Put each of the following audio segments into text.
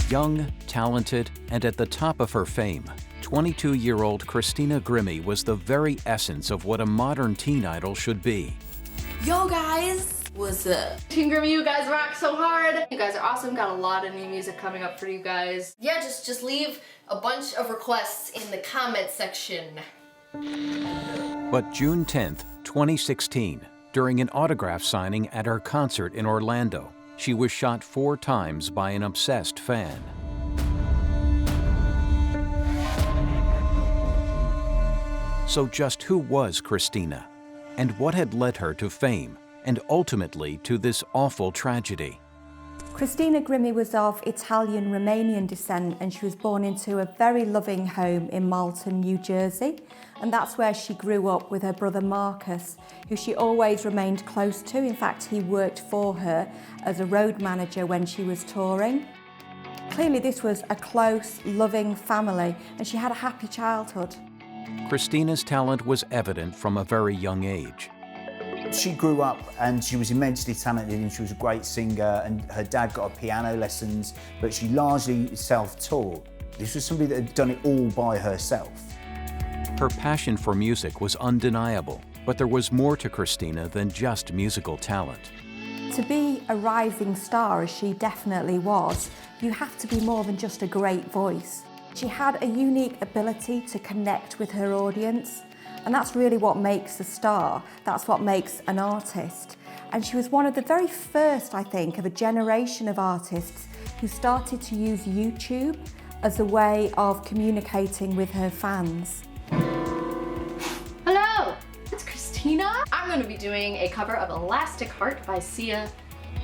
Young, talented, and at the top of her fame, 22-year-old Christina Grimmie was the very essence of what a modern teen idol should be. Yo guys, what's up? Team Grimmie, you guys rock so hard. You guys are awesome, got a lot of new music coming up for you guys. Yeah, just leave a bunch of requests in the comment section. But June 10th, 2016, during an autograph signing at her concert in Orlando, she was shot 4 times by an obsessed fan. So just who was Christina? And what had led her to fame, and ultimately to this awful tragedy? Christina Grimmie was of Italian-Romanian descent, and she was born into a very loving home in Malton, New Jersey. And that's where she grew up with her brother Marcus, who she always remained close to. In fact, he worked for her as a road manager when she was touring. Clearly this was a close, loving family, and she had a happy childhood. Christina's talent was evident from a very young age. She grew up and she was immensely talented, and she was a great singer, and her dad got her piano lessons, but she largely self-taught. This was somebody that had done it all by herself. Her passion for music was undeniable, but there was more to Christina than just musical talent. To be a rising star, as she definitely was, you have to be more than just a great voice. She had a unique ability to connect with her audience, and that's really what makes a star. That's what makes an artist. And she was one of the very first, I think, of a generation of artists who started to use YouTube as a way of communicating with her fans. Hello, it's Christina. I'm gonna be doing a cover of Elastic Heart by Sia.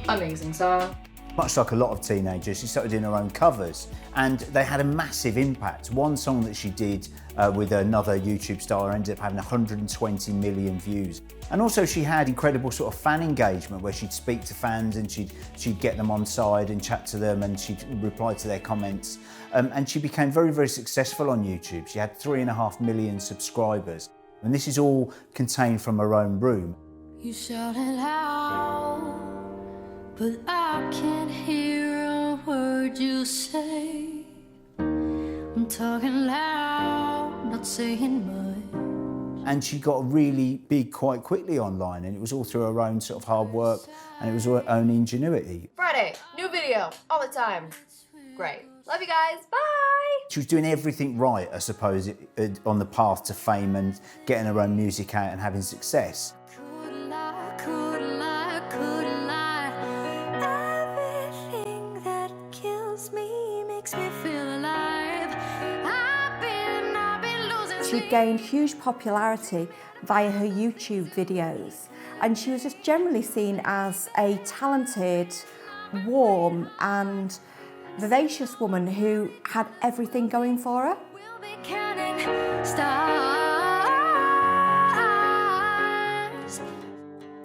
Amazing song. Much like a lot of teenagers, she started doing her own covers, and they had a massive impact. One song that she did with another YouTube star ended up having 120 million views. And also she had incredible sort of fan engagement, where she'd speak to fans and she'd get them on side and chat to them, and she'd reply to their comments. And she became very, very successful on YouTube. She had 3.5 million subscribers. And this is all contained from her own room. You shout it loud, but I can't hear a word you say. I'm talking loud, not saying much. And she got really big quite quickly online, and it was all through her own sort of hard work, and it was her own ingenuity. Friday, new video, all the time. Great. Love you guys, bye! She was doing everything right, I suppose, on the path to fame and getting her own music out and having success. Couldn't lie, couldn't lie, couldn't lie. Everything that kills me makes me feel alive. I've been losing She gained huge popularity via her YouTube videos, and she was just generally seen as a talented, warm and vivacious woman who had everything going for her. We'll be counting stars.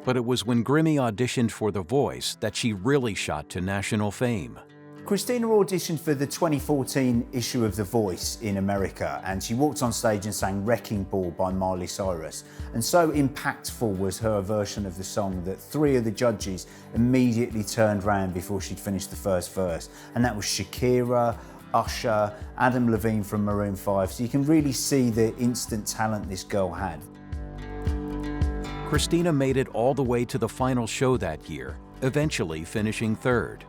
But it was when Grimmie auditioned for The Voice that she really shot to national fame. Christina auditioned for the 2014 issue of The Voice in America, and she walked on stage and sang Wrecking Ball by Miley Cyrus. And so impactful was her version of the song that 3 of the judges immediately turned round before she'd finished the first verse. And that was Shakira, Usher, Adam Levine from Maroon 5. So you can really see the instant talent this girl had. Christina made it all the way to the final show that year, eventually finishing 3rd.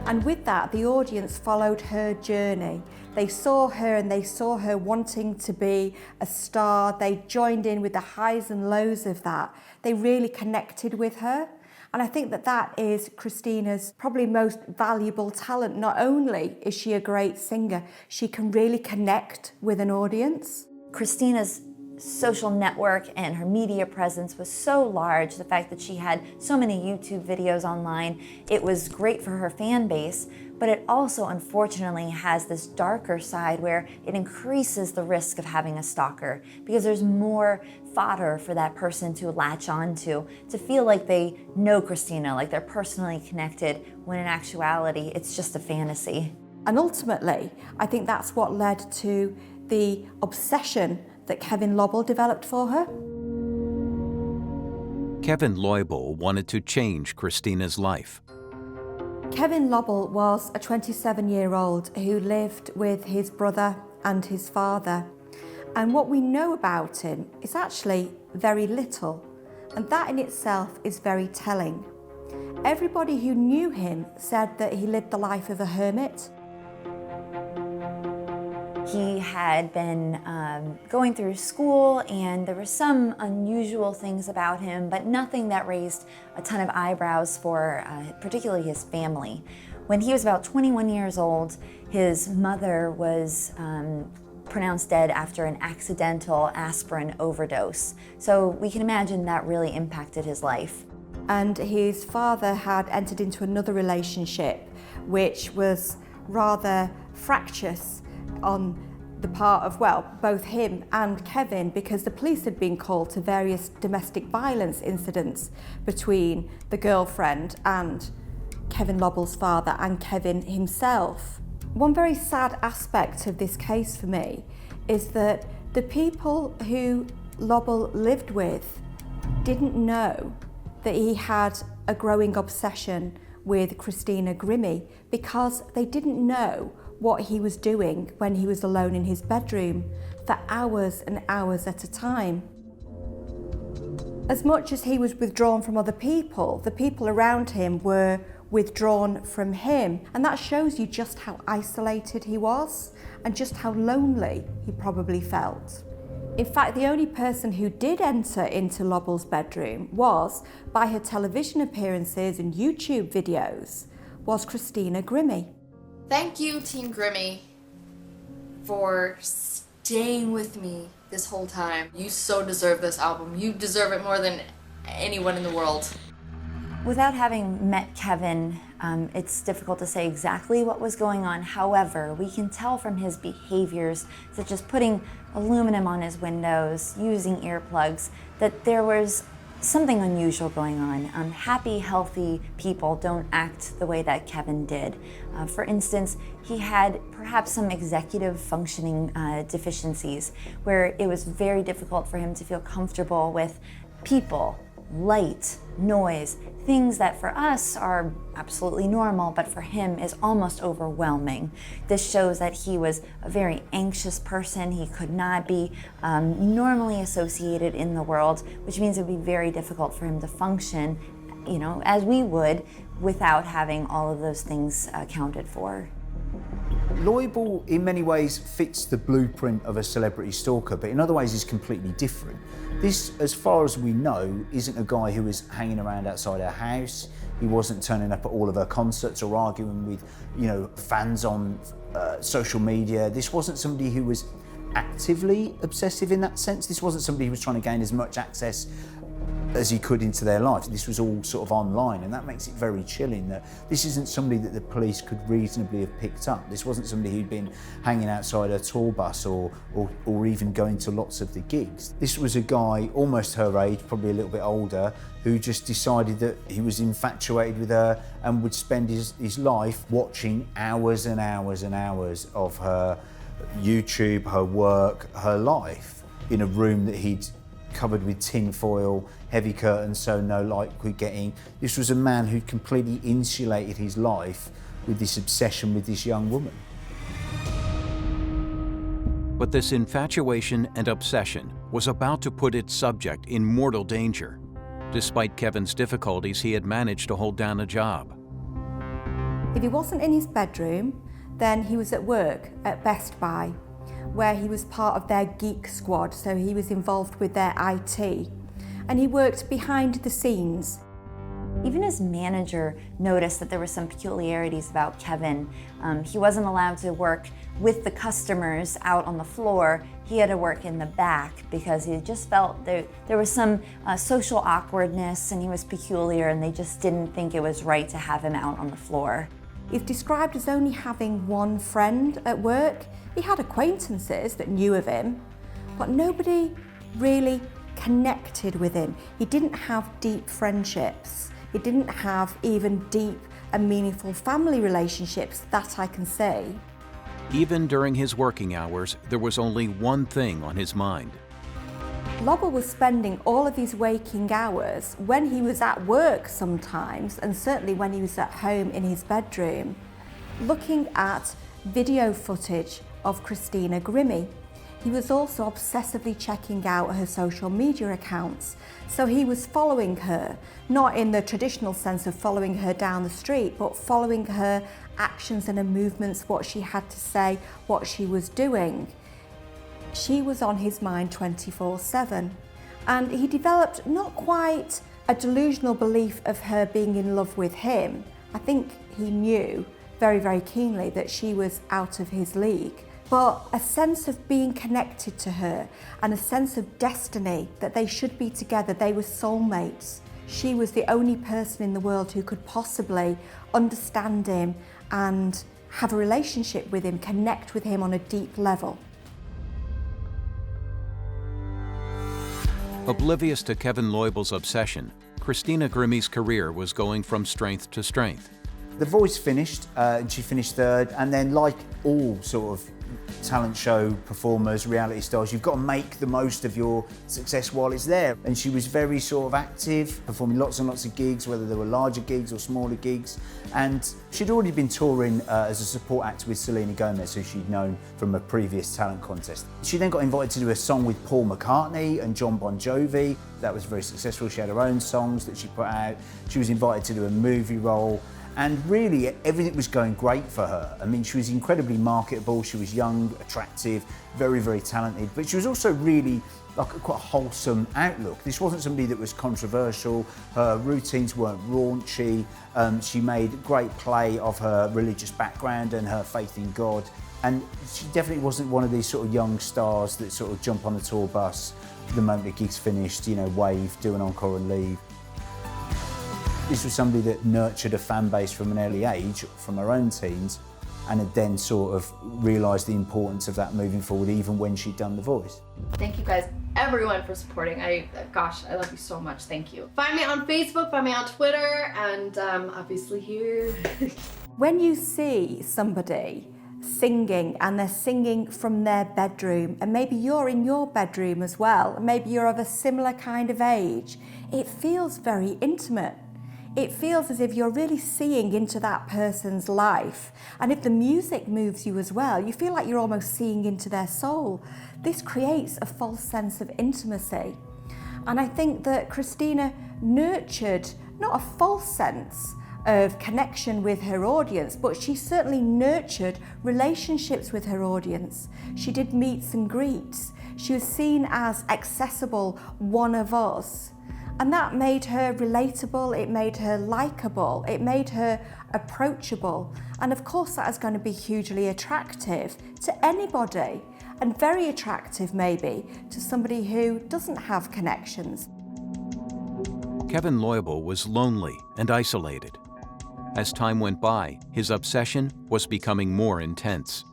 And with that, the audience followed her journey. They saw her, and they saw her wanting to be a star. They joined in with the highs and lows of that. They really connected with her. And I think that that is Christina's probably most valuable talent. Not only is she a great singer, she can really connect with an audience. Christina's social network and her media presence was so large. The fact that she had so many YouTube videos online, it was great for her fan base, but it also unfortunately has this darker side where it increases the risk of having a stalker, because there's more fodder for that person to latch onto, to feel like they know Christina, like they're personally connected, when in actuality it's just a fantasy. And ultimately, I think that's what led to the obsession that Kevin Loble developed for her. Kevin Loble wanted to change Christina's life. Kevin Lobel was a 27-year-old who lived with his brother and his father. And what we know about him is actually very little, and that in itself is very telling. Everybody who knew him said that he lived the life of a hermit. He had been going through school, and there were some unusual things about him, but nothing that raised a ton of eyebrows for particularly his family. When he was about 21 years old, his mother was pronounced dead after an accidental aspirin overdose. So we can imagine that really impacted his life. And his father had entered into another relationship, which was rather fractious on the part of, well, both him and Kevin, because the police had been called to various domestic violence incidents between the girlfriend and Kevin Lobel's father and Kevin himself. One very sad aspect of this case for me is that the people who Lobel lived with didn't know that he had a growing obsession with Christina Grimmie, because they didn't know what he was doing when he was alone in his bedroom for hours and hours at a time. As much as he was withdrawn from other people, the people around him were withdrawn from him, and that shows you just how isolated he was and just how lonely he probably felt. In fact, the only person who did enter into Lobel's bedroom was, by her television appearances and YouTube videos, was Christina Grimmie. Thank you, Team Grimmie, for staying with me this whole time. You so deserve this album. You deserve it more than anyone in the world. Without having met Kevin, it's difficult to say exactly what was going on. However, we can tell from his behaviors, such as putting aluminum on his windows, using earplugs, that there was something unusual going on. Happy, healthy people don't act the way that Kevin did. For instance, he had perhaps some executive functioning deficiencies, where it was very difficult for him to feel comfortable with people, light, noise, things that for us are absolutely normal, but for him is almost overwhelming. This shows that he was a very anxious person. He could not be normally associated in the world, which means it would be very difficult for him to function, you know, as we would, without having all of those things accounted for. Lobel in many ways fits the blueprint of a celebrity stalker, but in other ways is completely different. This, as far as we know, isn't a guy who was hanging around outside her house. He wasn't turning up at all of her concerts or arguing with, you know, fans on social media. This wasn't somebody who was actively obsessive in that sense. This wasn't somebody who was trying to gain as much access as he could into their lives. This was all sort of online, and that makes it very chilling that this isn't somebody that the police could reasonably have picked up. This wasn't somebody who'd been hanging outside a tour bus or even going to lots of the gigs. This was a guy almost her age, probably a little bit older, who just decided that he was infatuated with her and would spend his life watching hours and hours and hours of her YouTube, her work, her life in a room that he'd covered with tin foil, heavy curtains so no light could get in. This was a man who completely insulated his life with this obsession with this young woman. But this infatuation and obsession was about to put its subject in mortal danger. Despite Kevin's difficulties, he had managed to hold down a job. If he wasn't in his bedroom, then he was at work at Best Buy, where he was part of their geek squad, so he was involved with their IT, and he worked behind the scenes. Even his manager noticed that there were some peculiarities about Kevin. He wasn't allowed to work with the customers out on the floor. He had to work in the back because he just felt there was some social awkwardness, and he was peculiar, and they just didn't think it was right to have him out on the floor. He's described as only having one friend at work. He had acquaintances that knew of him, but nobody really connected with him. He didn't have deep friendships. He didn't have even deep and meaningful family relationships that I can say. Even during his working hours, there was only one thing on his mind: Lobber was spending all of his waking hours when he was at work sometimes, and certainly when he was at home in his bedroom, looking at video footage of Christina Grimmie. He was also obsessively checking out her social media accounts. So he was following her, not in the traditional sense of following her down the street, but following her actions and her movements, what she had to say, what she was doing. She was on his mind 24/7. And he developed not quite a delusional belief of her being in love with him. I think he knew very, very keenly that she was out of his league. But a sense of being connected to her and a sense of destiny, that they should be together, they were soulmates. She was the only person in the world who could possibly understand him and have a relationship with him, connect with him on a deep level. Oblivious to Kevin Loibel's obsession, Christina Grimmie's career was going from strength to strength. The Voice finished, and she finished third, and then like all sort of talent show performers, reality stars, you've got to make the most of your success while it's there. And she was very sort of active, performing lots and lots of gigs, whether they were larger gigs or smaller gigs. And she'd already been touring as a support act with Selena Gomez, who she'd known from a previous talent contest. She then got invited to do a song with Paul McCartney and John Bon Jovi. That was very successful. She had her own songs that she put out. She was invited to do a movie role. And really, everything was going great for her. I mean, she was incredibly marketable. She was young, attractive, very, very talented. But she was also really like quite a wholesome outlook. This wasn't somebody that was controversial. Her routines weren't raunchy. She made great play of her religious background and her faith in God. And she definitely wasn't one of these sort of young stars that sort of jump on the tour bus the moment the gig's finished, you know, wave, do an encore and leave. This was somebody that nurtured a fan base from an early age, from her own teens, and had then sort of realised the importance of that moving forward, even when she'd done The Voice. Thank you guys, everyone, for supporting. Gosh, I love you so much. Thank you. Find me on Facebook, find me on Twitter, and obviously here. When you see somebody singing and they're singing from their bedroom, and maybe you're in your bedroom as well, maybe you're of a similar kind of age, it feels very intimate. It feels as if you're really seeing into that person's life. And if the music moves you as well, you feel like you're almost seeing into their soul. This creates a false sense of intimacy. And I think that Christina nurtured not a false sense of connection with her audience, but she certainly nurtured relationships with her audience. She did meets and greets. She was seen as accessible, one of us. And that made her relatable, it made her likeable, it made her approachable. And of course that is going to be hugely attractive to anybody, and very attractive maybe to somebody who doesn't have connections. Kevin Loibel was lonely and isolated. As time went by, his obsession was becoming more intense.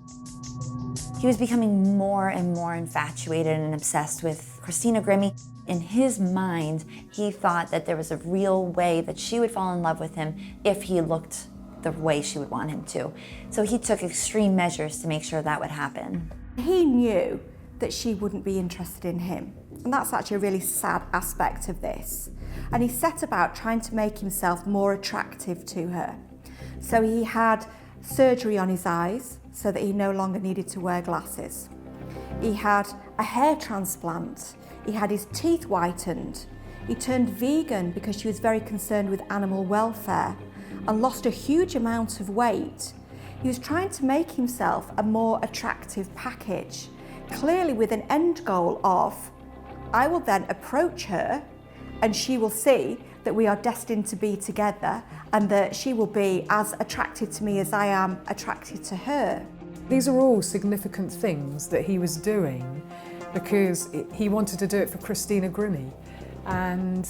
He was becoming more and more infatuated and obsessed with Christina Grimmie. In his mind, he thought that there was a real way that she would fall in love with him if he looked the way she would want him to. So he took extreme measures to make sure that would happen. He knew that she wouldn't be interested in him. And that's actually a really sad aspect of this. And he set about trying to make himself more attractive to her. So he had surgery on his eyes so that he no longer needed to wear glasses. He had a hair transplant. He had his teeth whitened. He turned vegan because she was very concerned with animal welfare and lost a huge amount of weight. He was trying to make himself a more attractive package, clearly with an end goal of, I will then approach her and she will see that we are destined to be together and that she will be as attracted to me as I am attracted to her. These are all significant things that he was doing because he wanted to do it for Christina Grimmie. And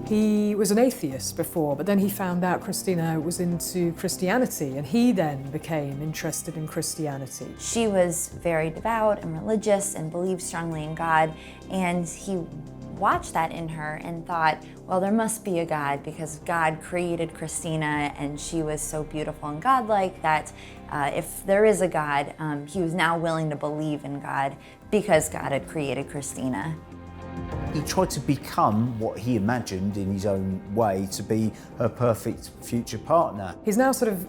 he was an atheist before, but then he found out Christina was into Christianity, and he then became interested in Christianity. She was very devout and religious and believed strongly in God, and he watched that in her and thought, well, there must be a God because God created Christina and she was so beautiful and godlike that if there is a God, he was now willing to believe in God because God had created Christina. He tried to become what he imagined in his own way to be her perfect future partner. He's now sort of,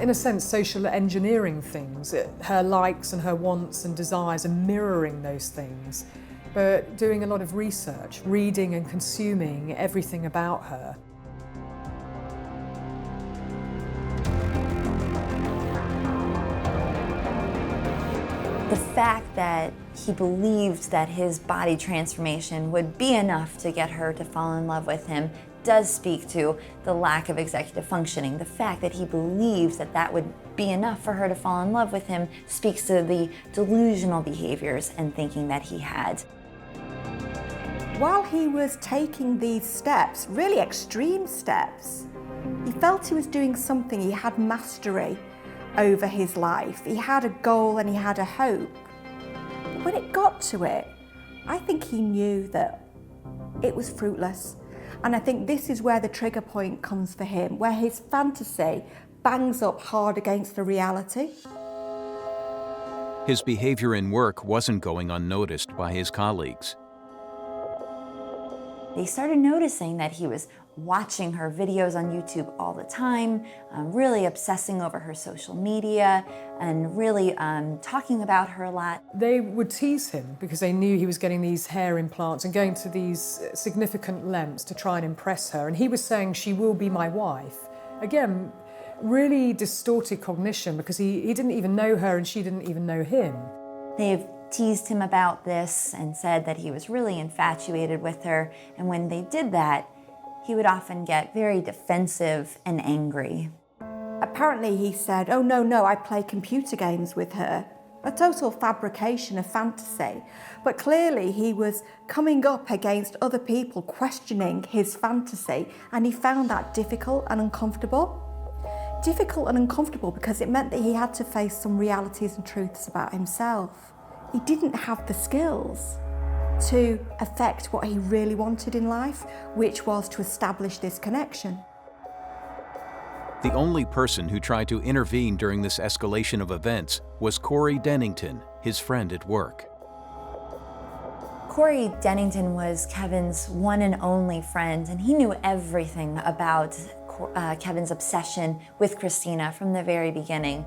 in a sense, social engineering things, her likes and her wants and desires, and mirroring those things, but doing a lot of research, reading and consuming everything about her. The fact that he believed that his body transformation would be enough to get her to fall in love with him does speak to the lack of executive functioning. The fact that he believed that that would be enough for her to fall in love with him speaks to the delusional behaviors and thinking that he had. While he was taking these steps, really extreme steps, he felt he was doing something. He had mastery over his life. He had a goal and he had a hope. But when it got to it, I think he knew that it was fruitless. And I think this is where the trigger point comes for him, where his fantasy bangs up hard against the reality. His behavior in work wasn't going unnoticed by his colleagues. They started noticing that he was watching her videos on YouTube all the time, really obsessing over her social media, and really talking about her a lot. They would tease him because they knew he was getting these hair implants and going to these significant lengths to try and impress her. And he was saying, "She will be my wife." Again, really distorted cognition because he didn't even know her and she didn't even know him. They've teased him about this and said that he was really infatuated with her. And when they did that, he would often get very defensive and angry. Apparently he said, "Oh no, I play computer games with her." A total fabrication of fantasy. But clearly he was coming up against other people questioning his fantasy, and he found that difficult and uncomfortable. Difficult and uncomfortable because it meant that he had to face some realities and truths about himself. He didn't have the skills to affect what he really wanted in life, which was to establish this connection. The only person who tried to intervene during this escalation of events was Corey Dennington, his friend at work. Corey Dennington was Kevin's one and only friend, and he knew everything about Kevin's obsession with Christina from the very beginning.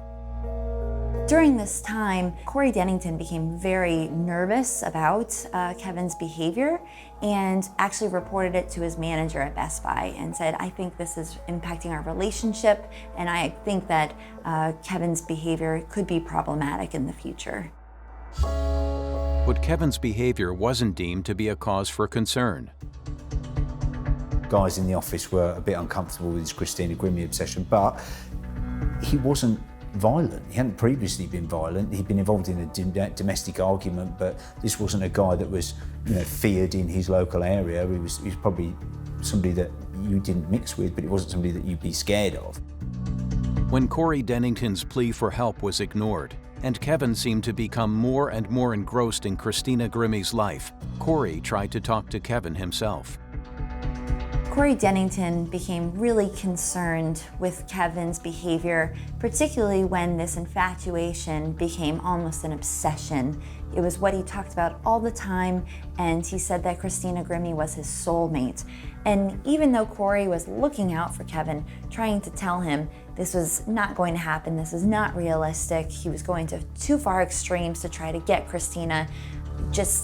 During this time, Corey Dennington became very nervous about Kevin's behavior and actually reported it to his manager at Best Buy and said, "I think this is impacting our relationship, and I think that Kevin's behavior could be problematic in the future." But Kevin's behavior wasn't deemed to be a cause for concern. Guys in the office were a bit uncomfortable with his Christina Grimmie obsession, but he wasn't violent. He hadn't previously been violent. He'd been involved in a domestic argument, but this wasn't a guy that was, feared in his local area. He was probably somebody that you didn't mix with, but it wasn't somebody that you'd be scared of. When Corey Dennington's plea for help was ignored, and Kevin seemed to become more and more engrossed in Christina Grimmie's life, Corey tried to talk to Kevin himself. Corey Dennington became really concerned with Kevin's behavior, particularly when this infatuation became almost an obsession. It was what he talked about all the time, and he said that Christina Grimmie was his soulmate. And even though Corey was looking out for Kevin, trying to tell him this was not going to happen, this is not realistic, he was going to too far extremes to try to get Christina,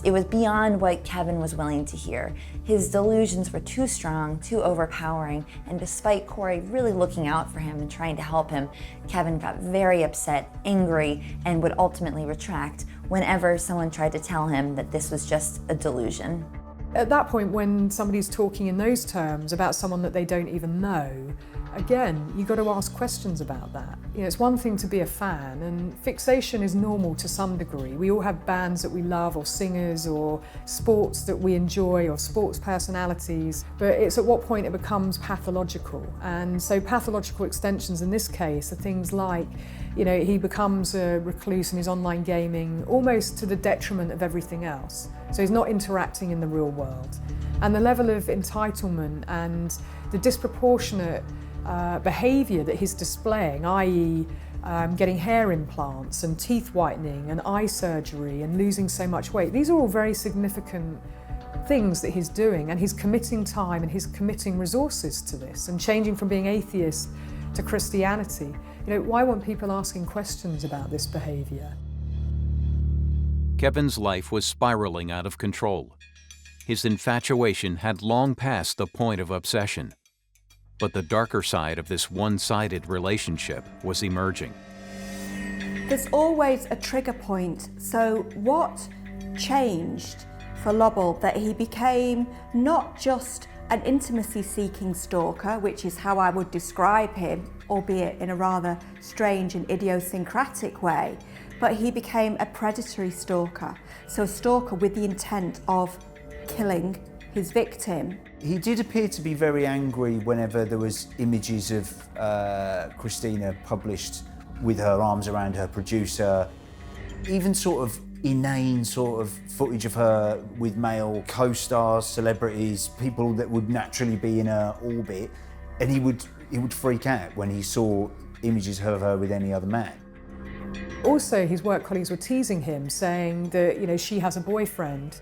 it was beyond what Kevin was willing to hear. His delusions were too strong, too overpowering, and despite Corey really looking out for him and trying to help him, Kevin got very upset, angry, and would ultimately retract whenever someone tried to tell him that this was just a delusion. At that point, when somebody's talking in those terms about someone that they don't even know, again, you've got to ask questions about that. It's one thing to be a fan, and fixation is normal to some degree. We all have bands that we love, or singers, or sports that we enjoy, or sports personalities, but it's at what point it becomes pathological. And so pathological extensions in this case are things like, he becomes a recluse in his online gaming, almost to the detriment of everything else. So he's not interacting in the real world. And the level of entitlement and the disproportionate behaviour that he's displaying, i.e. Getting hair implants and teeth whitening and eye surgery and losing so much weight, these are all very significant things that he's doing, and he's committing time and he's committing resources to this and changing from being atheist to Christianity. You know, why weren't people asking questions about this behaviour? Kevin's life was spiraling out of control. His infatuation had long passed the point of obsession. But the darker side of this one-sided relationship was emerging. There's always a trigger point. So what changed for Lobel that he became not just an intimacy-seeking stalker, which is how I would describe him, albeit in a rather strange and idiosyncratic way, but he became a predatory stalker. So a stalker with the intent of killing his victim. He did appear to be very angry whenever there was images of Christina published with her arms around her producer. Even sort of inane sort of footage of her with male co-stars, celebrities, people that would naturally be in her orbit, and he would freak out when he saw images of her with any other man. Also, his work colleagues were teasing him, saying that, you know, she has a boyfriend,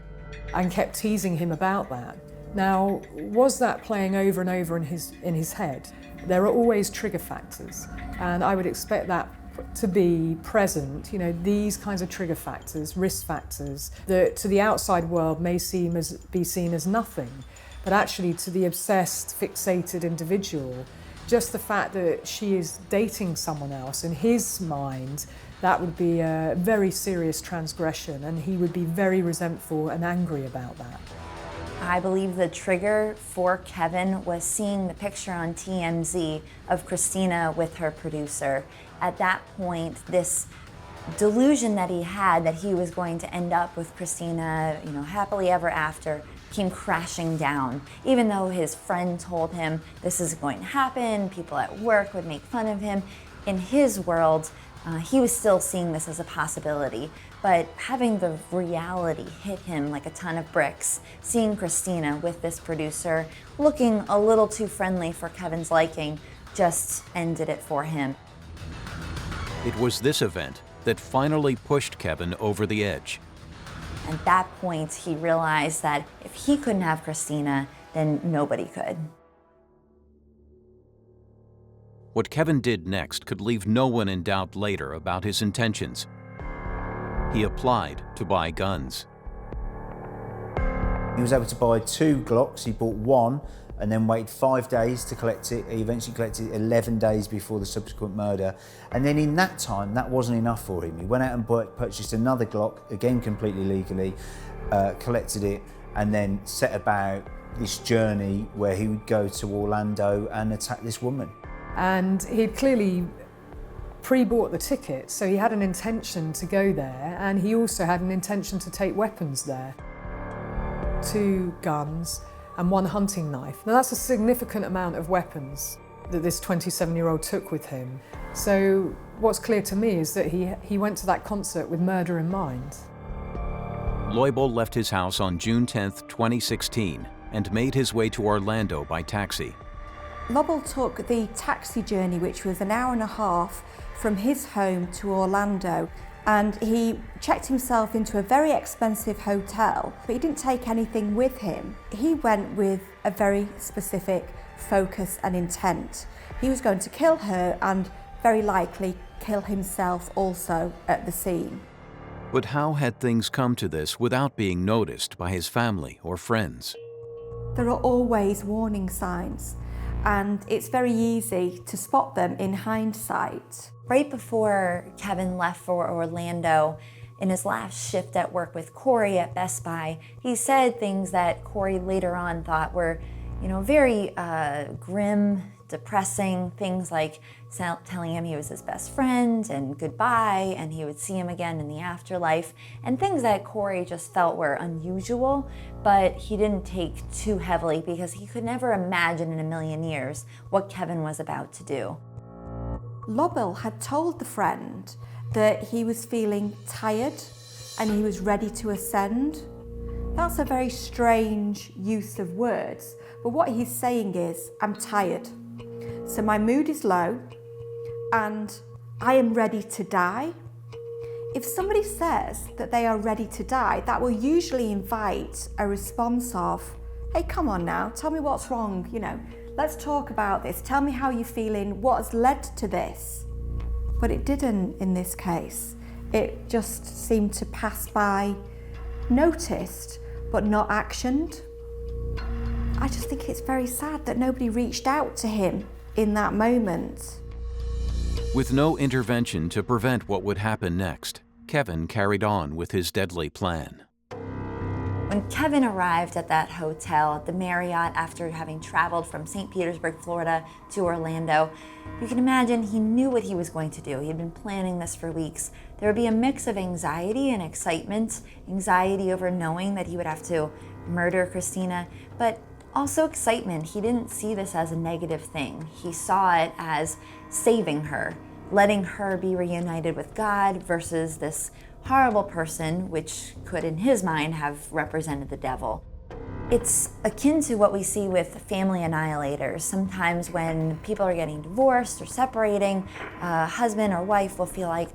and kept teasing him about that. Now, was that playing over and over in his head? There are always trigger factors, and I would expect that to be present, you know, these kinds of trigger factors, risk factors, that to the outside world may be seen as nothing, but actually to the obsessed, fixated individual, just the fact that she is dating someone else, in his mind, that would be a very serious transgression, and he would be very resentful and angry about that. I believe the trigger for Kevin was seeing the picture on TMZ of Christina with her producer. At that point, this delusion that he had that he was going to end up with Christina, you know, happily ever after, came crashing down. Even though his friend told him this is going to happen, people at work would make fun of him, in his world, he was still seeing this as a possibility. But having the reality hit him like a ton of bricks, seeing Christina with this producer looking a little too friendly for Kevin's liking, just ended it for him. It was this event that finally pushed Kevin over the edge. At that point, he realized that if he couldn't have Christina, then nobody could. What Kevin did next could leave no one in doubt later about his intentions. He applied to buy guns. He was able to buy 2 Glocks. He bought one and then waited 5 days to collect it. He eventually collected it 11 days before the subsequent murder. And then in that time, that wasn't enough for him. He went out and purchased another Glock, again completely legally, collected it, and then set about this journey where he would go to Orlando and attack this woman. And he'd clearly pre-bought the ticket, so he had an intention to go there, and he also had an intention to take weapons there. 2 guns and 1 hunting knife. Now that's a significant amount of weapons that this 27-year-old took with him. So what's clear to me is that he went to that concert with murder in mind. Lobel left his house on June 10, 2016, and made his way to Orlando by taxi. Lobel took the taxi journey, which was an hour and a half from his home to Orlando, and he checked himself into a very expensive hotel, but he didn't take anything with him. He went with a very specific focus and intent. He was going to kill her and very likely kill himself also at the scene. But how had things come to this without being noticed by his family or friends? There are always warning signs, and it's very easy to spot them in hindsight. Right before Kevin left for Orlando, in his last shift at work with Corey at Best Buy, he said things that Corey later on thought were, very grim, depressing, things like telling him he was his best friend and goodbye, and he would see him again in the afterlife, and things that Corey just felt were unusual, but he didn't take too heavily because he could never imagine in a million years what Kevin was about to do. Lobel had told the friend that he was feeling tired and he was ready to ascend. That's a very strange use of words, but what he's saying is, I'm tired. So my mood is low and I am ready to die. If somebody says that they are ready to die, that will usually invite a response of, hey, come on now, tell me what's wrong, let's talk about this, tell me how you're feeling, what has led to this. But it didn't in this case. It just seemed to pass by, noticed, but not actioned. I just think it's very sad that nobody reached out to him in that moment. With no intervention to prevent what would happen next, Kevin carried on with his deadly plan. When Kevin arrived at that hotel at the Marriott after having traveled from St. Petersburg, Florida to Orlando, you can imagine he knew what he was going to do. He had been planning this for weeks. There would be a mix of anxiety and excitement, anxiety over knowing that he would have to murder Christina, but also excitement. He didn't see this as a negative thing. He saw it as saving her, letting her be reunited with God versus this horrible person, which could, in his mind, have represented the devil. It's akin to what we see with family annihilators. Sometimes when people are getting divorced or separating, a husband or wife will feel like,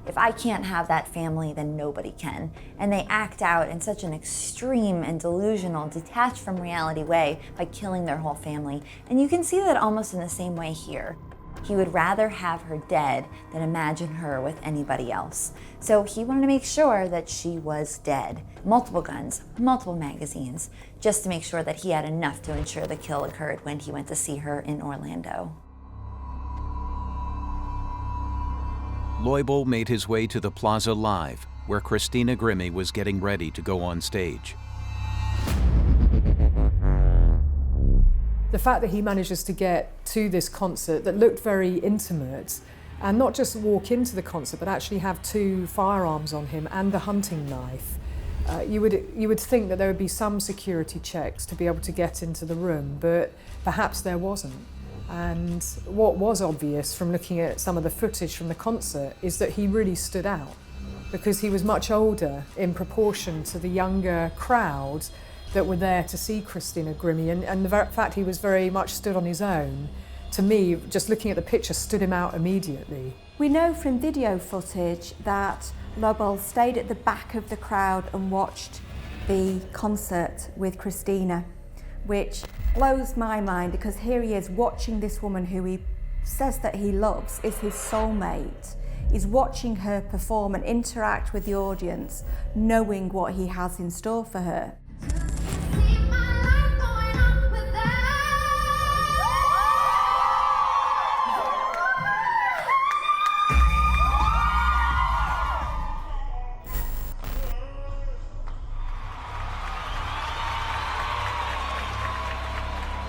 if I can't have that family, then nobody can. And they act out in such an extreme and delusional, detached from reality way by killing their whole family. And you can see that almost in the same way here. He would rather have her dead than imagine her with anybody else. So he wanted to make sure that she was dead. Multiple guns, multiple magazines, just to make sure that he had enough to ensure the kill occurred when he went to see her in Orlando. Leubel made his way to the Plaza Live, where Christina Grimmie was getting ready to go on stage. The fact that he manages to get to this concert that looked very intimate, and not just walk into the concert, but actually have 2 firearms on him and the hunting knife, you would think that there would be some security checks to be able to get into the room, but perhaps there wasn't. And what was obvious from looking at some of the footage from the concert is that he really stood out, because he was much older in proportion to the younger crowd that were there to see Christina Grimmie, and the fact he was very much stood on his own, to me, just looking at the picture, stood him out immediately. We know from video footage that Leubel stayed at the back of the crowd and watched the concert with Christina, which blows my mind, because here he is watching this woman who he says that he loves, is his soulmate. He's watching her perform and interact with the audience, knowing what he has in store for her.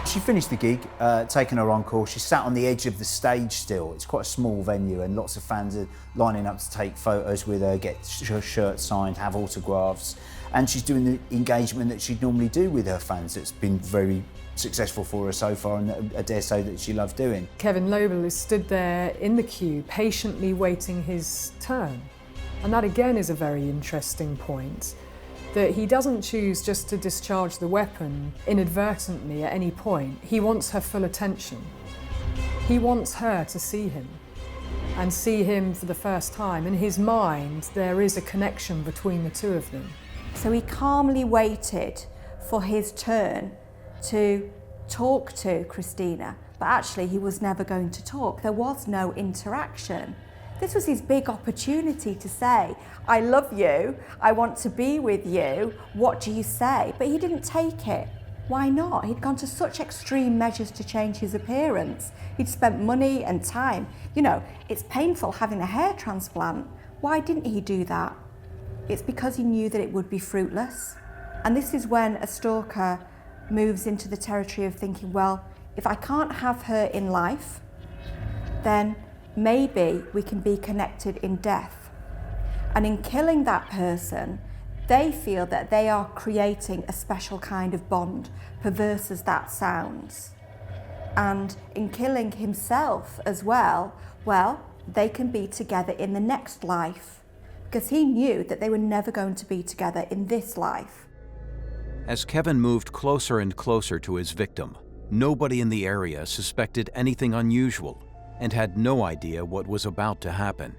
She finished the gig, taken her encore. She sat on the edge of the stage still. It's quite a small venue and lots of fans are lining up to take photos with her, get her shirt signed, have autographs. And she's doing the engagement that she'd normally do with her fans. It's been very successful for her so far, and I dare say that she loved doing. Kevin Leubel is stood there in the queue, patiently waiting his turn. And that again is a very interesting point, that he doesn't choose just to discharge the weapon inadvertently at any point. He wants her full attention. He wants her to see him, and see him for the first time. In his mind, there is a connection between the two of them. So he calmly waited for his turn to talk to Christina, but actually he was never going to talk. There was no interaction. This was his big opportunity to say, I love you, I want to be with you, what do you say? But he didn't take it. Why not? He'd gone to such extreme measures to change his appearance. He'd spent money and time. You know, it's painful having a hair transplant. Why didn't he do that? It's because he knew that it would be fruitless. And this is when a stalker moves into the territory of thinking, well, if I can't have her in life, then maybe we can be connected in death. And in killing that person, they feel that they are creating a special kind of bond, perverse as that sounds. And in killing himself as well, they can be together in the next life, because he knew that they were never going to be together in this life. As Kevin moved closer and closer to his victim, nobody in the area suspected anything unusual and had no idea what was about to happen.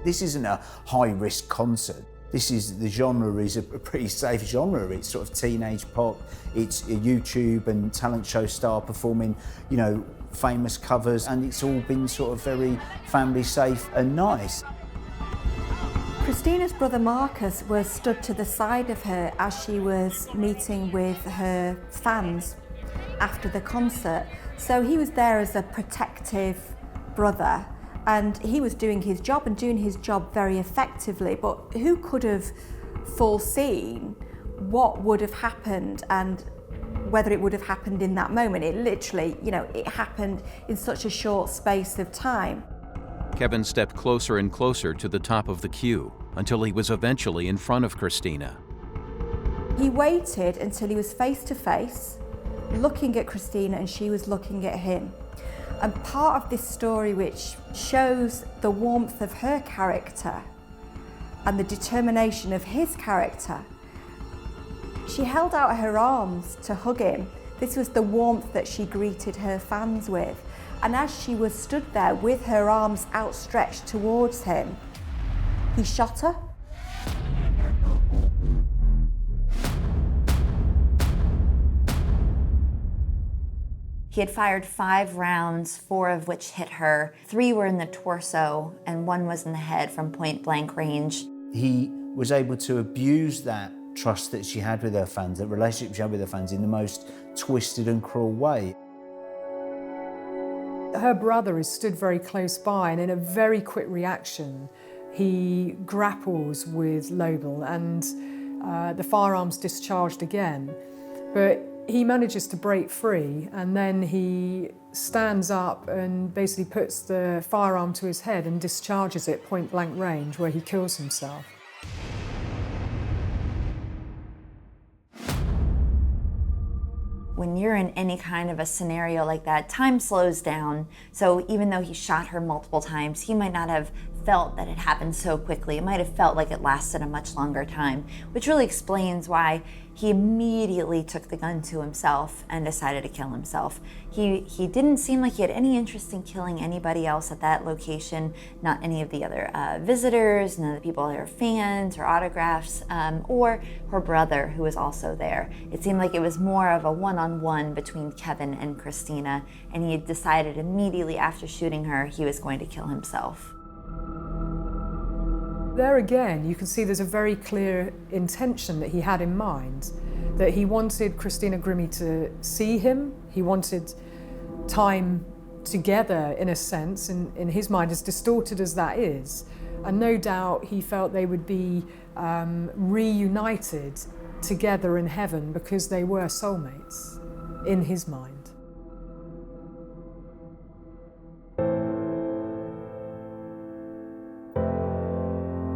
This isn't a high-risk concert. The genre is a pretty safe genre. It's sort of teenage pop. It's a YouTube and talent show star performing, you know, famous covers, and it's all been sort of very family safe and nice. Christina's brother Marcus was stood to the side of her as she was meeting with her fans after the concert. So he was there as a protective brother, and he was doing his job and doing his job very effectively. But who could have foreseen what would have happened and whether it would have happened in that moment? It literally, you know, it happened in such a short space of time. Kevin stepped closer and closer to the top of the queue until he was eventually in front of Christina. He waited until he was face to face, looking at Christina, and she was looking at him. And part of this story which shows the warmth of her character and the determination of his character, she held out her arms to hug him. This was the warmth that she greeted her fans with. And as she was stood there with her arms outstretched towards him, he shot her. He had fired 5 rounds, 4 of which hit her. 3 were in the torso and 1 was in the head from point blank range. He was able to abuse that trust that she had with her fans, that relationship she had with her fans, in the most twisted and cruel way. Her brother is stood very close by, and in a very quick reaction, he grapples with Lobel, and the firearm's discharged again. But he manages to break free, and then he stands up and basically puts the firearm to his head and discharges it point blank range, where he kills himself. When you're in any kind of a scenario like that, time slows down. So even though he shot her multiple times, he might not have felt that it happened so quickly. It might have felt like it lasted a much longer time, which really explains why he immediately took the gun to himself and decided to kill himself. He didn't seem like he had any interest in killing anybody else at that location, not any of the other visitors, none of the people that are fans or autographs, or her brother, who was also there. It seemed like it was more of a one-on-one between Kevin and Christina, and he had decided immediately after shooting her he was going to kill himself. There again, you can see there's a very clear intention that he had in mind, that he wanted Christina Grimmie to see him. He wanted time together, in a sense, in his mind, as distorted as that is. And no doubt he felt they would be reunited together in heaven because they were soulmates, in his mind.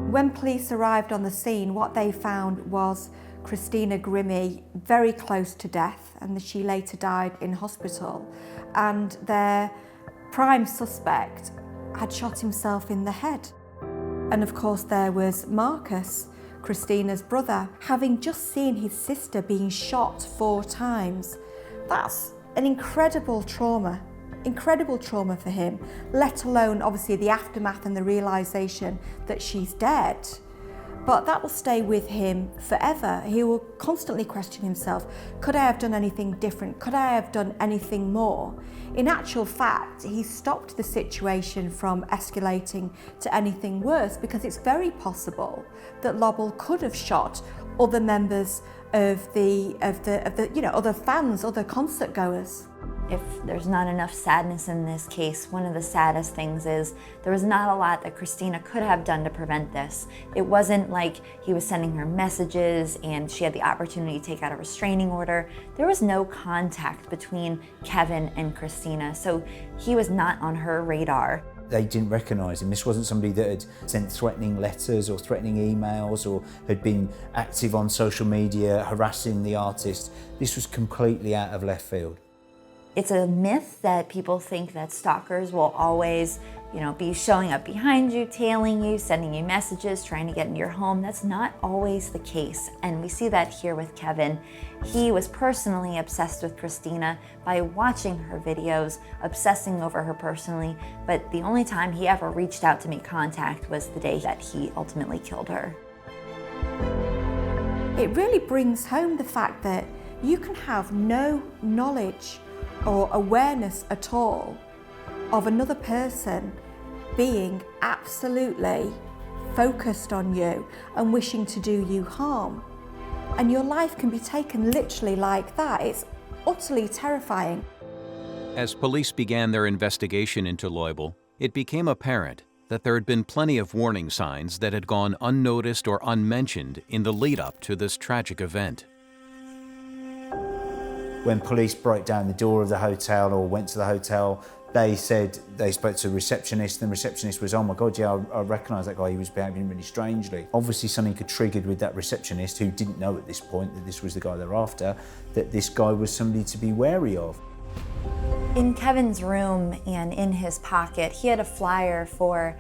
When police arrived on the scene, what they found was Christina Grimmie very close to death, and she later died in hospital. And their prime suspect had shot himself in the head. And of course there was Marcus, Christina's brother, having just seen his sister being shot 4 times. That's an incredible trauma for him, let alone obviously the aftermath and the realisation that she's dead. But that will stay with him forever. He will constantly question himself, could I have done anything different? Could I have done anything more? In actual fact, he stopped the situation from escalating to anything worse, because it's very possible that Lobel could have shot other members of the other fans, other concert goers. If there's not enough sadness in this case, one of the saddest things is there was not a lot that Christina could have done to prevent this. It wasn't like he was sending her messages and she had the opportunity to take out a restraining order. There was no contact between Kevin and Christina, so he was not on her radar. They didn't recognise him. This wasn't somebody that had sent threatening letters or threatening emails or had been active on social media harassing the artist. This was completely out of left field. It's a myth that people think that stalkers will always be showing up behind you, tailing you, sending you messages, trying to get into your home. That's not always the case. And we see that here with Kevin. He was personally obsessed with Christina by watching her videos, obsessing over her personally, but the only time he ever reached out to make contact was the day that he ultimately killed her. It really brings home the fact that you can have no knowledge or awareness at all of another person being absolutely focused on you and wishing to do you harm. And your life can be taken literally like that. It's utterly terrifying. As police began their investigation into Leubel, it became apparent that there had been plenty of warning signs that had gone unnoticed or unmentioned in the lead-up to this tragic event. When police broke down the door of the hotel or went to the hotel, they said they spoke to a receptionist, and the receptionist was, oh my God, yeah, I recognise that guy, he was behaving really strangely. Obviously something had triggered with that receptionist, who didn't know at this point that this was the guy they're after, that this guy was somebody to be wary of. In Kevin's room and in his pocket, he had a flyer for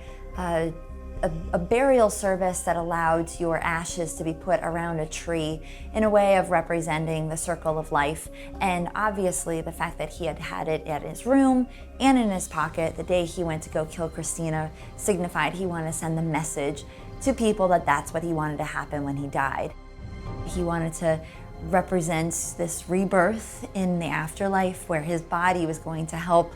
a burial service that allowed your ashes to be put around a tree in a way of representing the circle of life. And obviously the fact that he had had it at his room and in his pocket the day he went to go kill Christina signified he wanted to send the message to people that that's what he wanted to happen when he died. He wanted to represents this rebirth in the afterlife, where his body was going to help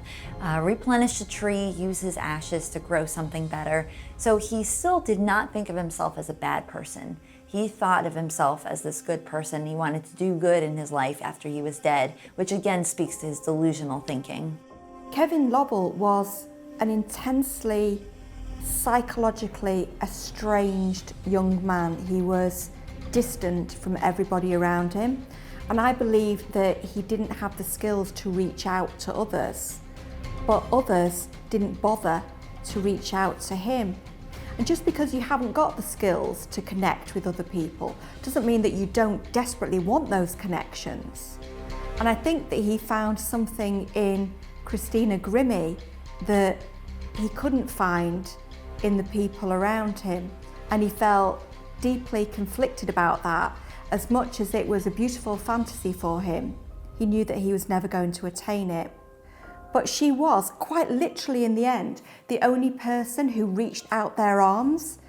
replenish the tree, use his ashes to grow something better. So he still did not think of himself as a bad person. He thought of himself as this good person. He wanted to do good in his life after he was dead, which again speaks to his delusional thinking. Kevin Leubel was an intensely psychologically estranged young man. He was distant from everybody around him, and I believe that he didn't have the skills to reach out to others, but others didn't bother to reach out to him. And just because you haven't got the skills to connect with other people doesn't mean that you don't desperately want those connections. And I think that he found something in Christina Grimmie that he couldn't find in the people around him, and he felt deeply conflicted about that. As much as it was a beautiful fantasy for him, he knew that he was never going to attain it. But she was, quite literally in the end, the only person who reached out their arms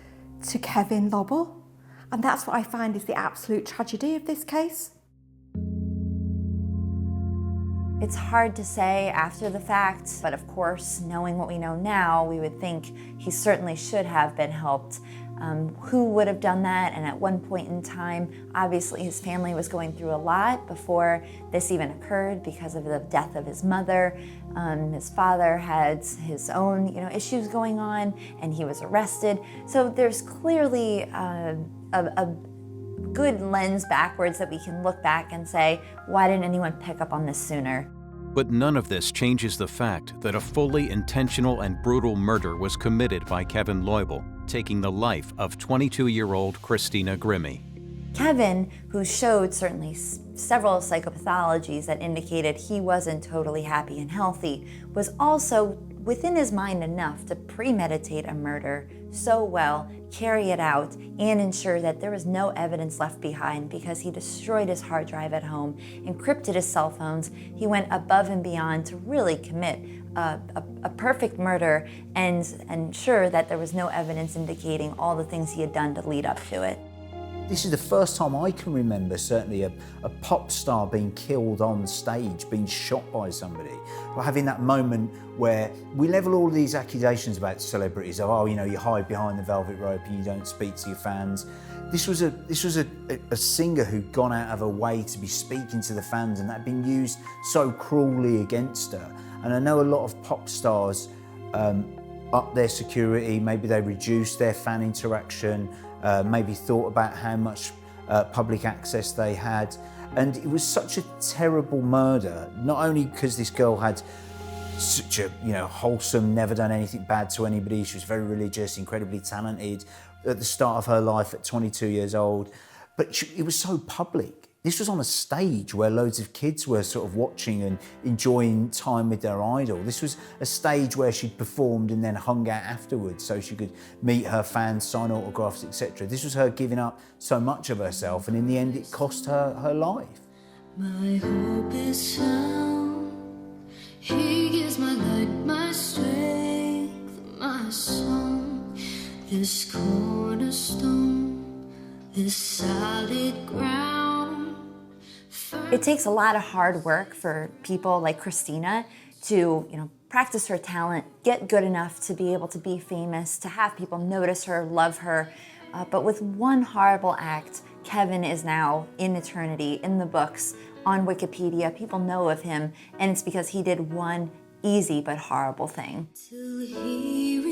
to Kevin Leubel. And that's what I find is the absolute tragedy of this case. It's hard to say after the fact, but of course, knowing what we know now, we would think he certainly should have been helped. Who would have done that, and at one point in time, obviously his family was going through a lot before this even occurred because of the death of his mother. His father had his own issues going on, and he was arrested. So there's clearly a good lens backwards that we can look back and say, why didn't anyone pick up on this sooner? But none of this changes the fact that a fully intentional and brutal murder was committed by Kevin Leubel, taking the life of 22-year-old Christina Grimmie. Kevin, who showed certainly several psychopathologies that indicated he wasn't totally happy and healthy, was also within his mind enough to premeditate a murder so well, carry it out, and ensure that there was no evidence left behind because he destroyed his hard drive at home, encrypted his cell phones. He went above and beyond to really commit a perfect murder and ensure that there was no evidence indicating all the things he had done to lead up to it. This is the first time I can remember, certainly, a pop star being killed on stage, being shot by somebody. Or having that moment where we level all these accusations about celebrities of, you hide behind the velvet rope and you don't speak to your fans. This was a singer who'd gone out of her way to be speaking to the fans, and that had been used so cruelly against her. And I know a lot of pop stars up their security, maybe they reduced their fan interaction, maybe thought about how much public access they had. And it was such a terrible murder, not only because this girl had such a wholesome, never done anything bad to anybody, she was very religious, incredibly talented at the start of her life at 22 years old, but it was so public. This was on a stage where loads of kids were sort of watching and enjoying time with their idol. This was a stage where she'd performed and then hung out afterwards so she could meet her fans, sign autographs, etc. This was her giving up so much of herself, and in the end it cost her her life. My hope is found. He gives my light, my strength, my song. This cornerstone, this solid ground. It takes a lot of hard work for people like Christina to, practice her talent, get good enough to be able to be famous, to have people notice her, love her. But with one horrible act, Kevin is now in eternity, in the books, on Wikipedia. People know of him, and it's because he did one easy but horrible thing. Till he